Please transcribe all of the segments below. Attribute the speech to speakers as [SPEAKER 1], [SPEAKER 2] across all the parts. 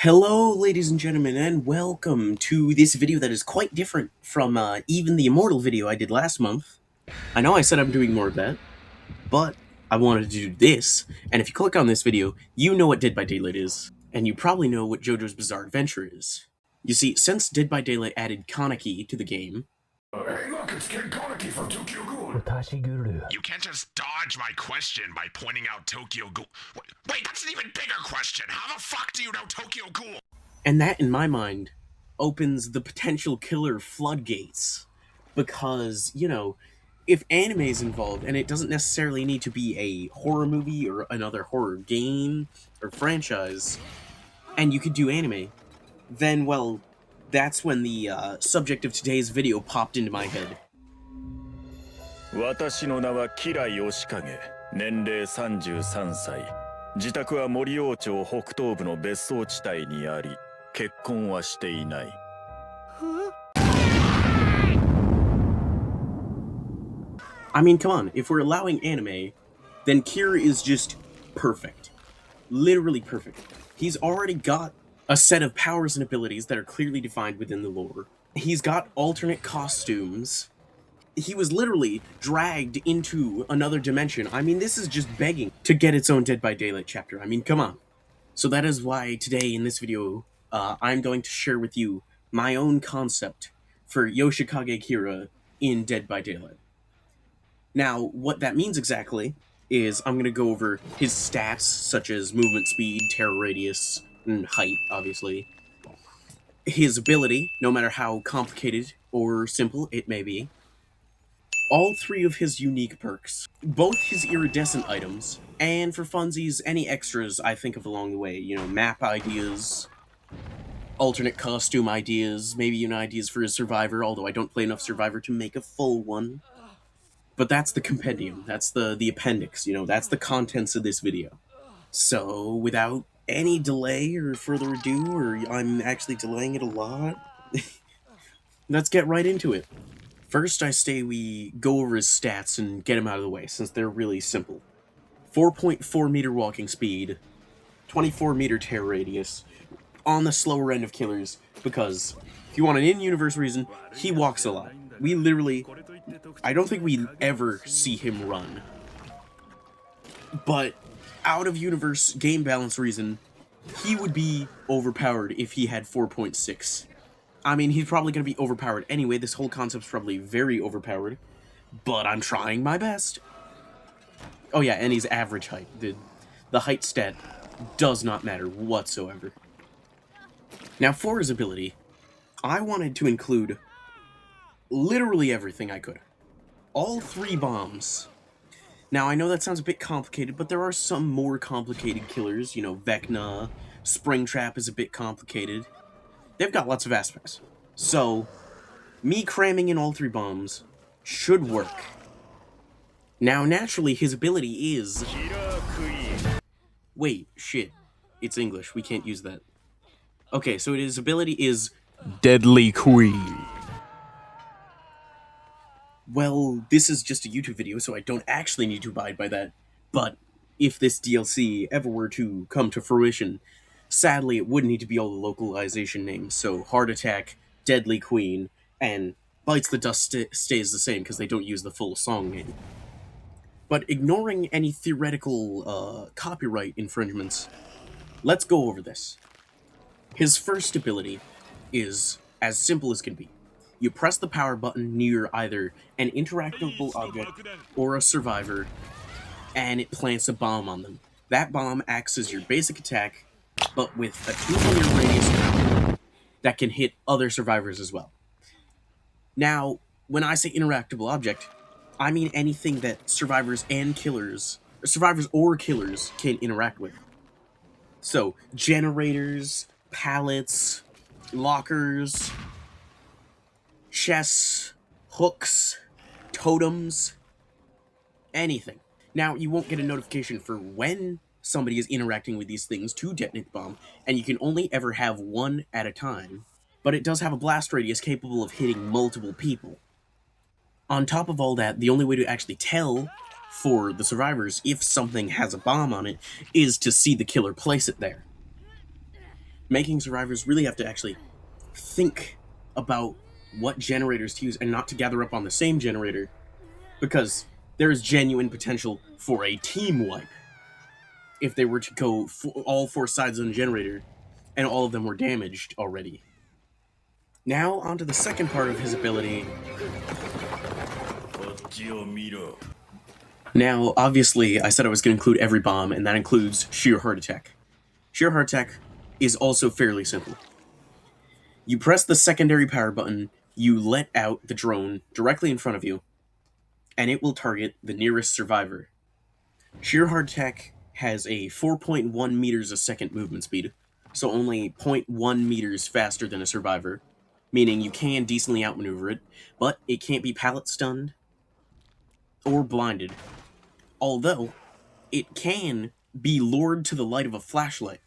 [SPEAKER 1] Hello, ladies and gentlemen, and welcome to this video that is quite different from even the Immortal video I did last month. I know I said I'm doing more of that, but I wanted to do this, and if you click on this video, you know what Dead by Daylight is, and you probably know what Jojo's Bizarre Adventure is. You see, since Dead by Daylight added Kaneki to the game...
[SPEAKER 2] Hey look, it's King Kaneki from Tokyo Ghoul! You can't just dodge my question by pointing out Tokyo Ghoul. Wait, that's an even bigger question! How the fuck do you know Tokyo Ghoul?
[SPEAKER 1] And that, in my mind, opens the potential killer floodgates. Because, you know, if anime is involved, and it doesn't necessarily need to be a horror movie or another horror game or franchise, and you could do anime, then, well, that's when the subject of today's video popped into my head.
[SPEAKER 3] 私の名はキラヨシカゲ、年齢33歳。自宅は森王町北東部の別荘地帯にあり、結婚はしていない。
[SPEAKER 1] I mean, come on, if we're allowing anime, then Kira is just perfect. Literally perfect. He's already got a set of powers and abilities that are clearly defined within the lore. He's got alternate costumes. He was literally dragged into another dimension. I mean, this is just begging to get its own Dead by Daylight chapter. I mean, come on. So that is why today in this video, I'm going to share with you my own concept for Yoshikage Kira in Dead by Daylight. Now, what that means exactly is I'm going to go over his stats, such as movement speed, terror radius, and height, obviously. His ability, no matter how complicated or simple it may be. All three of his unique perks, both his iridescent items, and for funsies, any extras I think of along the way. You know, map ideas, alternate costume ideas, maybe even ideas for his Survivor, although I don't play enough Survivor to make a full one. But that's the compendium, that's the appendix, you know, that's the contents of this video. So, without any delay or further ado, or I'm actually delaying it a lot, let's get right into it. First, I say we go over his stats and get him out of the way, since they're really simple. 4.4 meter walking speed, 24 meter tear radius, on the slower end of killers, because if you want an in-universe reason, he walks a lot. We literally, I don't think we ever see him run. But out-of-universe game balance reason, he would be overpowered if he had 4.6. I mean, he's probably going to be overpowered anyway. This whole concept's probably very overpowered. But I'm trying my best. Oh yeah, and he's average height. The height stat does not matter whatsoever. Now, for his ability, I wanted to include literally everything I could. All three bombs. Now, I know that sounds a bit complicated, but there are some more complicated killers. You know, Vecna, Springtrap is a bit complicated. They've got lots of aspects. So, me cramming in all three bombs should work. Now, naturally, his ability is... Wait, shit. It's English. We can't use that. Okay, so his ability is... Deadly Queen. Well, this is just a YouTube video, so I don't actually need to abide by that. But, if this DLC ever were to come to fruition... Sadly, it would need to be all the localization names, so Heart Attack, Deadly Queen, and Bites the Dust stays the same because they don't use the full song name. But ignoring any theoretical copyright infringements, let's go over this. His first ability is as simple as can be. You press the power button near either an interactable object or a survivor, and it plants a bomb on them. That bomb acts as your basic attack, but with a 2-meter radius power that can hit other survivors as well. Now, when I say interactable object, I mean anything that survivors or killers can interact with. So, generators, pallets, lockers, chests, hooks, totems, anything. Now, you won't get a notification for when somebody is interacting with these things to detonate the bomb, and you can only ever have one at a time, but it does have a blast radius capable of hitting multiple people. On top of all that, the only way to actually tell for the survivors if something has a bomb on it is to see the killer place it there. making survivors really have to actually think about what generators to use and not to gather up on the same generator, because there is genuine potential for a team wipe if they were to go all four sides on the generator and all of them were damaged already. Now, onto the second part of his ability. Now, obviously, I said I was going to include every bomb, and that includes sheer heart attack. Sheer heart attack is also fairly simple. You press the secondary power button, you let out the drone directly in front of you, and it will target the nearest survivor. Sheer heart attack has a 4.1 meters a second movement speed, so only 0.1 meters faster than a survivor, meaning you can decently outmaneuver it, but it can't be pallet stunned or blinded, although it can be lured to the light of a flashlight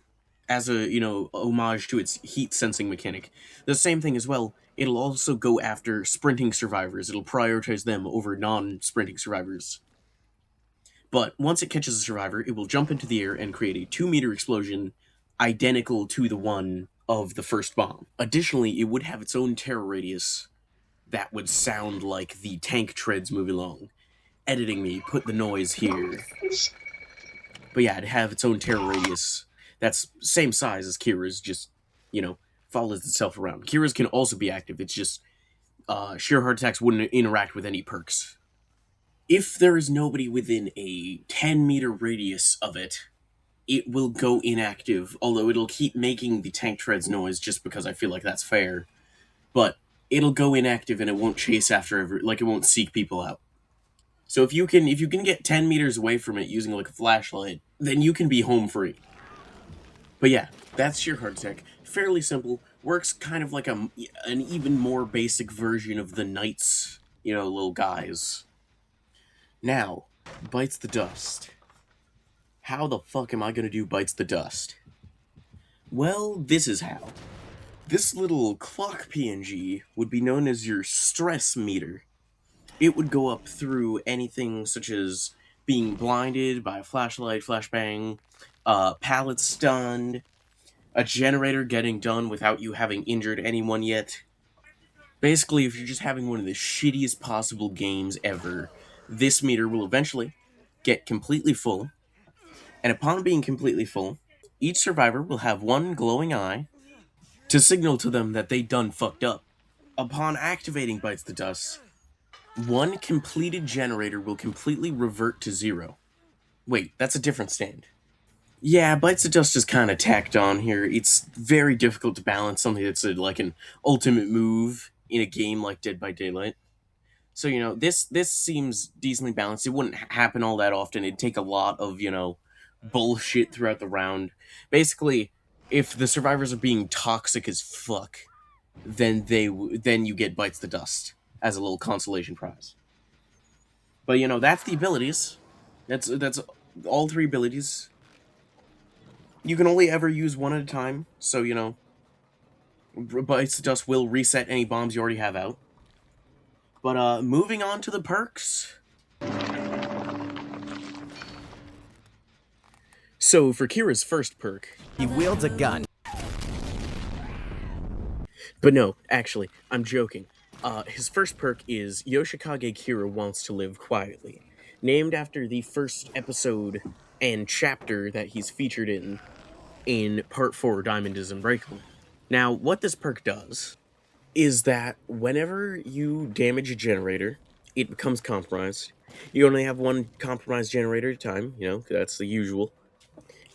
[SPEAKER 1] as a, homage to its heat sensing mechanic. The same thing as well, it'll also go after sprinting survivors. It'll prioritize them over non-sprinting survivors. But once it catches a survivor, it will jump into the air and create a 2-meter explosion identical to the one of the first bomb. Additionally, it would have its own terror radius that would sound like the tank treads move along. Editing me, put the noise here. But yeah, it'd have its own terror radius that's same size as Kira's, just, follows itself around. Kira's can also be active, it's just sheer heart attacks wouldn't interact with any perks. If there is nobody within a 10-meter radius of it, it will go inactive, although it'll keep making the tank treads noise just because I feel like that's fair. But it'll go inactive and it won't chase after it won't seek people out. So if you can get 10 meters away from it using like a flashlight, then you can be home free. But yeah, that's sheer heart attack. Fairly simple. Works kind of like an even more basic version of the Knights, little guys. Now, Bites the Dust. How the fuck am I gonna do Bites the Dust? Well, this is how. This little clock PNG would be known as your stress meter. It would go up through anything such as being blinded by a flashlight, flashbang, pallet stunned, a generator getting done without you having injured anyone yet. Basically, if you're just having one of the shittiest possible games ever, this meter will eventually get completely full, and upon being completely full, each survivor will have one glowing eye to signal to them that they done fucked up. Upon activating Bites the Dust, one completed generator will completely revert to 0. Wait, that's a different stand. Yeah, Bites the Dust is kind of tacked on here. It's very difficult to balance something that's like an ultimate move in a game like Dead by Daylight. So, this seems decently balanced. It wouldn't happen all that often. It'd take a lot of, bullshit throughout the round. Basically, if the survivors are being toxic as fuck, then you get Bites the Dust as a little consolation prize. But, that's the abilities. That's all 3 abilities. You can only ever use one at a time, so, Bites the Dust will reset any bombs you already have out. But, moving on to the perks. So, for Kira's first perk,
[SPEAKER 4] he wields a gun.
[SPEAKER 1] But no, actually, I'm joking. His first perk is Yoshikage Kira Wants to Live Quietly, named after the first episode and chapter that he's featured in Part 4, Diamond is Unbreakable. Now, what this perk does is that whenever you damage a generator, it becomes compromised. You only have one compromised generator at a time, that's the usual.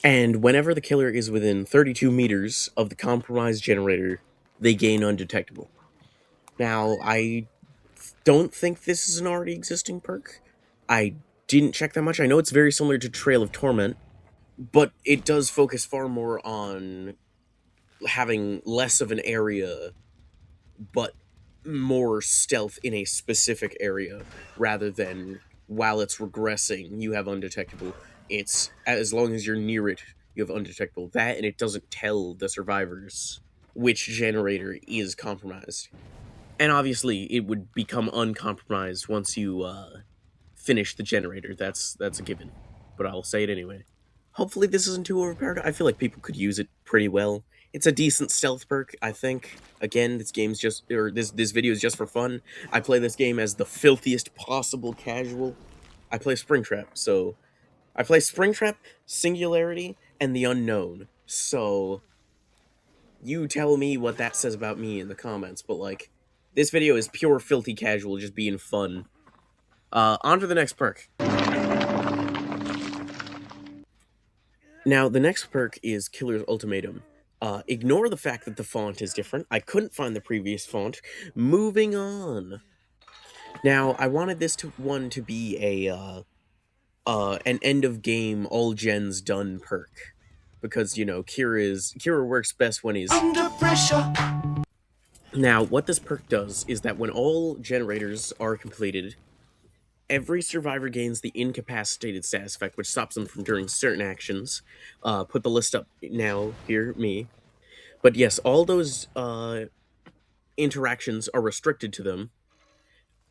[SPEAKER 1] And whenever the killer is within 32 meters of the compromised generator, they gain undetectable. Now, I don't think this is an already existing perk. I didn't check that much. I know it's very similar to Trail of Torment, but it does focus far more on having less of an area, but more stealth in a specific area, rather than while it's regressing, you have undetectable. It's as long as you're near it, you have undetectable. That, and it doesn't tell the survivors which generator is compromised. And obviously, it would become uncompromised once you finish the generator. That's a given. But I'll say it anyway. Hopefully this isn't too overpowered. I feel like people could use it pretty well. It's a decent stealth perk, I think. Again, this video is just for fun. I play this game as the filthiest possible casual. I play Springtrap, so I play Springtrap, Singularity, and the Unknown. So you tell me what that says about me in the comments, but like, this video is pure filthy casual, just being fun. On to the next perk. Now, the next perk is Killer's Ultimatum. Ignore the fact that the font is different. I couldn't find the previous font. Moving on. Now, I wanted this one to be an end of game, all gens done perk. Because, you know, Kira works best when he's under pressure. Now, what this perk does is that when all generators are completed, every survivor gains the incapacitated status effect, which stops them from doing certain actions. Put the list up now, here, me. But yes, all those interactions are restricted to them.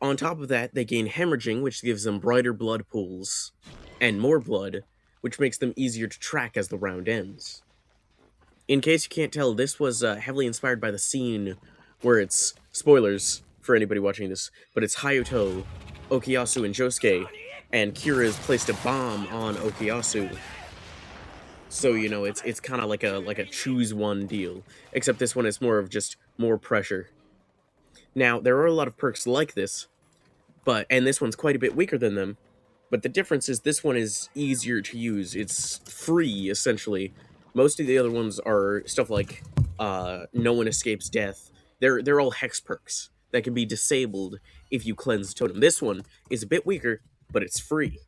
[SPEAKER 1] On top of that, they gain hemorrhaging, which gives them brighter blood pools, and more blood, which makes them easier to track as the round ends. In case you can't tell, this was heavily inspired by the scene where it's, spoilers for anybody watching this, but it's Hayato, Okuyasu, and Josuke, and Kira's placed a bomb on Okuyasu. So, you know, it's kind of like a choose one deal, except this one is more of just more pressure. Now, there are a lot of perks like this, and this one's quite a bit weaker than them, but the difference is this one is easier to use. It's free, essentially. Most of the other ones are stuff like no one escapes death. They're all hex perks that can be disabled if you cleanse totem. This one is a bit weaker, but it's free.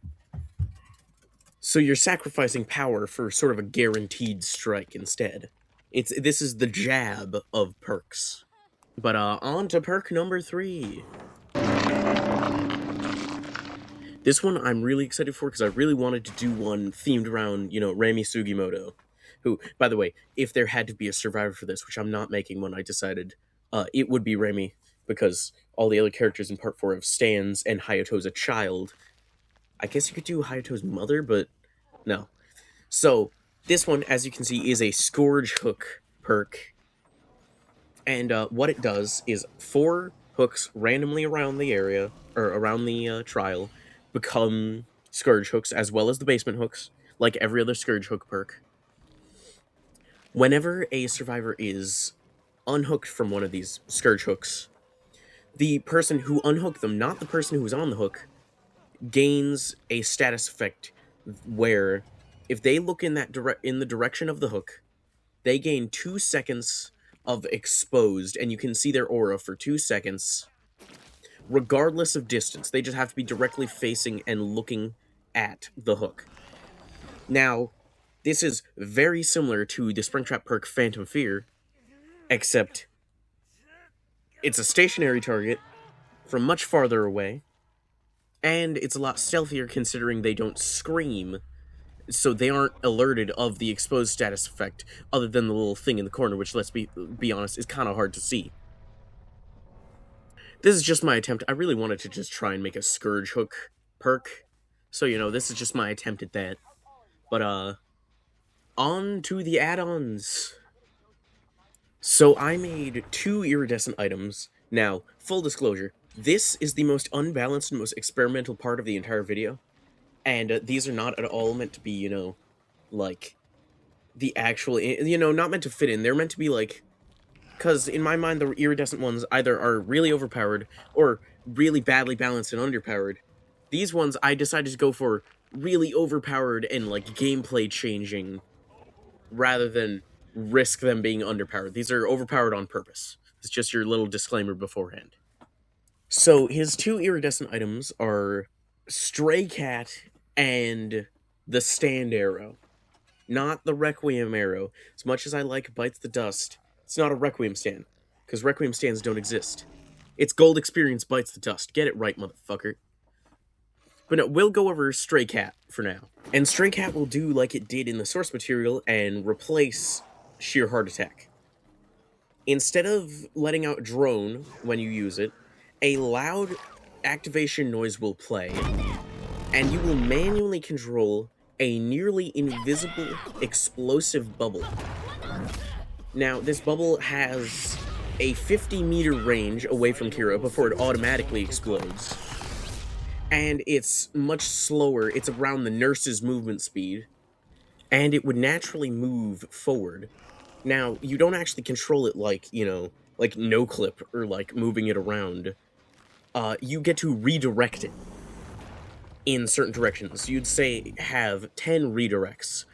[SPEAKER 1] So you're sacrificing power for sort of a guaranteed strike instead. This is the jab of perks. But on to perk number 3. This one I'm really excited for because I really wanted to do one themed around, you know, Rami Sugimoto. Who, by the way, if there had to be a survivor for this, which I'm not making one, I decided it would be Rami, because all the other characters in part 4 have stands and Hayato's a child. I guess you could do Hayato's mother, but no. So, this one, as you can see, is a Scourge Hook perk. And what it does is 4 hooks randomly around the area, or around the trial, become Scourge Hooks, as well as the basement hooks, like every other Scourge Hook perk. Whenever a survivor is unhooked from one of these Scourge Hooks, the person who unhooked them, not the person who was on the hook, gains a status effect where if they look in the direction of the hook, they gain 2 seconds of exposed, and you can see their aura for 2 seconds, regardless of distance. They just have to be directly facing and looking at the hook. Now, this is very similar to the Springtrap perk Phantom Fear, except it's a stationary target from much farther away, and it's a lot stealthier considering they don't scream, so they aren't alerted of the exposed status effect, other than the little thing in the corner, which, let's be honest, is kind of hard to see. This is just my attempt. I really wanted to just try and make a Scourge Hook perk, so, you know, this is just my attempt at that. But, on to the add-ons. So I made 2 iridescent items. Now, full disclosure, this is the most unbalanced and most experimental part of the entire video. And these are not at all meant to be, you know, like, the actual, you know, not meant to fit in. They're meant to be, like, because in my mind, the iridescent ones either are really overpowered or really badly balanced and underpowered. These ones, I decided to go for really overpowered and, like, gameplay changing, rather than risk them being underpowered. These are overpowered on purpose. It's just your little disclaimer beforehand. So, his 2 iridescent items are Stray Cat and the Stand Arrow. Not the Requiem Arrow. As much as I like Bites the Dust, it's not a Requiem stand, because Requiem stands don't exist. It's Gold Experience Bites the Dust. Get it right, motherfucker. But no, we'll go over Stray Cat for now. And Stray Cat will do like it did in the source material and replace Sheer Heart Attack. Instead of letting out drone when you use it, a loud activation noise will play, and you will manually control a nearly invisible explosive bubble. Now, this bubble has a 50-meter range away from Kira before it automatically explodes. And it's much slower. It's around the nurse's movement speed. And it would naturally move forward. Now, you don't actually control it like, you know, like no-clip or like moving it around. You get to redirect it in certain directions. You'd say have 10 redirects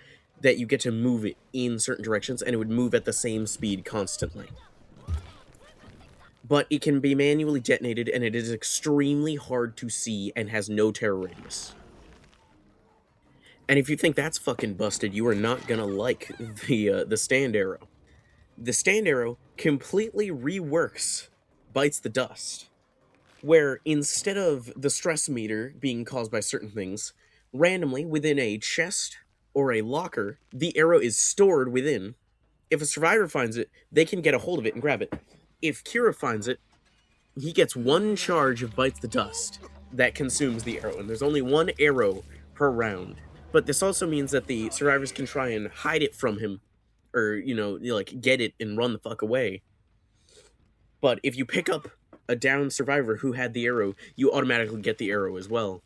[SPEAKER 1] that you get to move it in certain directions, and it would move at the same speed constantly. But it can be manually detonated, and it is extremely hard to see and has no terror radius. And if you think that's fucking busted, you are not gonna like the stand arrow. The stand arrow completely reworks Bites the Dust, where instead of the stress meter being caused by certain things, randomly within a chest or a locker, the arrow is stored within. If a survivor finds it, they can get a hold of it and grab it. If Kira finds it, he gets one charge of Bites the Dust that consumes the arrow, and there's only one arrow per round. But this also means that the survivors can try and hide it from him, or, you know, like, get it and run the fuck away. But if you pick up a downed survivor who had the arrow, you automatically get the arrow as well.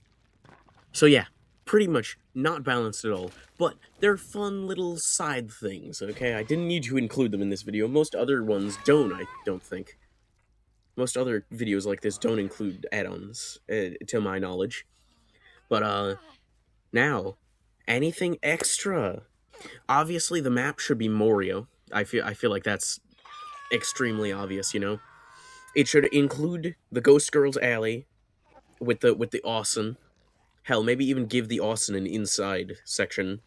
[SPEAKER 1] So yeah, pretty much not balanced at all, but they're fun little side things, okay? I didn't need to include them in this video. Most other ones don't, I don't think. Most other videos like this don't include add-ons, to my knowledge. But, now, anything extra? Obviously, the map should be Morio. I feel like that's extremely obvious, you know? It should include the Ghost Girls Alley with the Austin. Hell, maybe even give the Austin an inside section.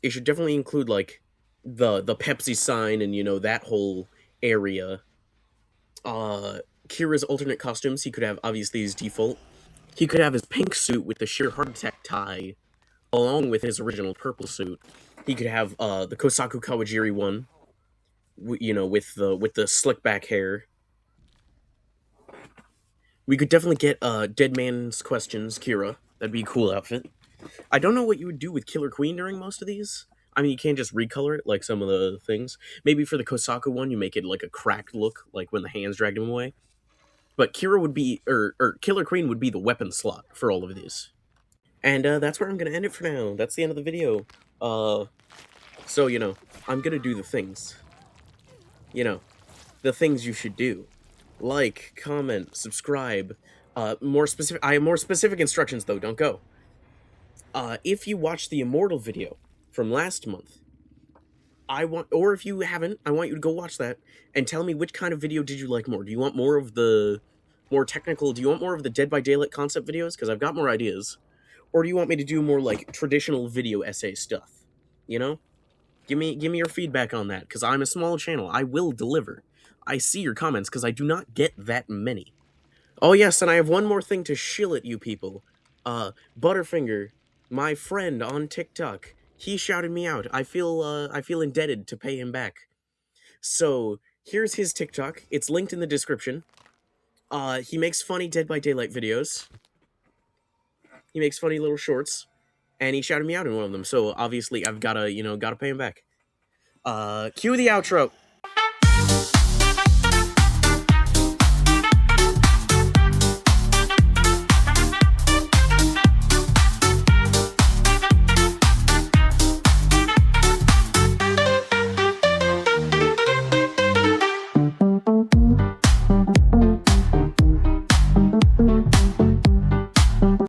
[SPEAKER 1] It should definitely include, like, the Pepsi sign and, you know, that whole area. Kira's alternate costumes, he could have, obviously, his default. He could have his pink suit with the sheer heart attack tie, along with his original purple suit. He could have, the Kosaku Kawajiri one, you know, with the slick back hair. We could definitely get, Dead Man's Questions, Kira. That'd be a cool outfit. I don't know what you would do with Killer Queen during most of these. I mean, you can't just recolor it like some of the things. Maybe for the Kosaku one, you make it like a cracked look, like when the hands dragged him away. But Kira would be, or Killer Queen would be the weapon slot for all of these. And that's where I'm going to end it for now. That's the end of the video. So, you know, I'm going to do the things. You know, the things you should do. Like, comment, subscribe. I have more specific instructions, though. Don't go. If you watched the Immortal video from last month, or if you haven't, I want you to go watch that and tell me which kind of video did you like more. Do you want more of the more technical, do you want more of the Dead by Daylight concept videos? Because I've got more ideas. Or do you want me to do more, like, traditional video essay stuff? You know? Give me your feedback on that, because I'm a small channel. I will deliver. I see your comments, because I do not get that many. Oh yes, and I have one more thing to shill at you people. Butterfinger, my friend on TikTok, he shouted me out. I feel indebted to pay him back. So, here's his TikTok. It's linked in the description. He makes funny Dead by Daylight videos. He makes funny little shorts. And he shouted me out in one of them. So, obviously, I've gotta pay him back. Cue the outro.